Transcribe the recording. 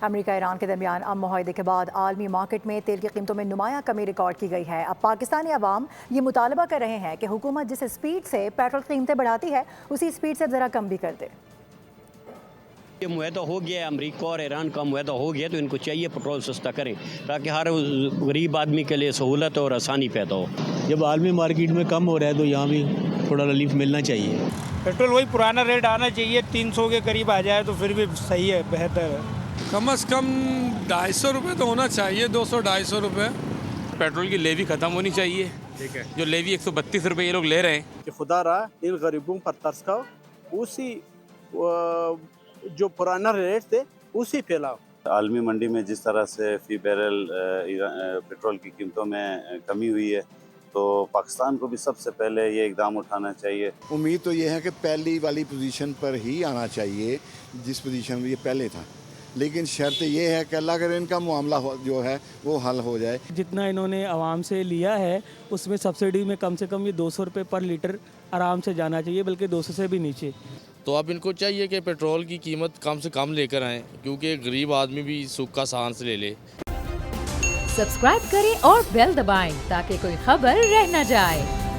America Iran के दरमियान अब मुआहदे के बाद आलमी मार्केट में तेल की कीमतों में नुमाया कमी रिकॉर्ड की गई है। अब पाकिस्तानी अवाम ये मुतालबा कर रहे हैं कि हुकूमत जिस स्पीड से पेट्रोल कीमतें बढ़ाती है उसी स्पीड से ज़रा कम भी कर दे। ये मुआहदा हो गया है, अमेरिका और ईरान का मुआहदा हो गया, तो इनको चाहिए पेट्रोल सस्ता करें ताकि हर गरीब आदमी के लिए सहूलत और आसानी पैदा हो। जब आलमी मार्केट में कम हो रहा है तो यहाँ भी थोड़ा रिलीफ मिलना चाहिए। पेट्रोल वही पुराना रेट आना चाहिए, 300 के करीब आ जाए तो फिर भी सही है, बेहतर है। कम से कम 250 रुपये तो होना चाहिए, 200-250 रुपये। पेट्रोल की लेवी ख़त्म होनी चाहिए। ठीक है, जो लेवी 132 रुपये ये लोग ले रहे हैं कि खुदा रहा इन गरीबों पर तरस खाओ, उसी जो पुराना रेट थे उसी फैलाओ। आलमी मंडी में जिस तरह से फी बैरल पेट्रोल की कीमतों में कमी हुई है तो पाकिस्तान को भी सबसे पहले ये इकदाम उठाना चाहिए। उम्मीद तो ये है कि पहली वाली पोजीशन पर ही आना चाहिए जिस पोजीशन में ये पहले था, लेकिन शर्त ये है कि अल्लाह करे इनका मामला जो है वो हल हो जाए। जितना इन्होंने आवाम से लिया है उसमें सब्सिडी में कम से कम ये 200 रुपये पर लीटर आराम से जाना चाहिए, बल्कि 200 से भी नीचे। तो अब इनको चाहिए कि पेट्रोल की कीमत कम से कम लेकर आएँ, क्योंकि गरीब आदमी भी सुख का सांस ले ले। सब्सक्राइब करें और बेल दबाएं ताकि कोई खबर रह न जाए।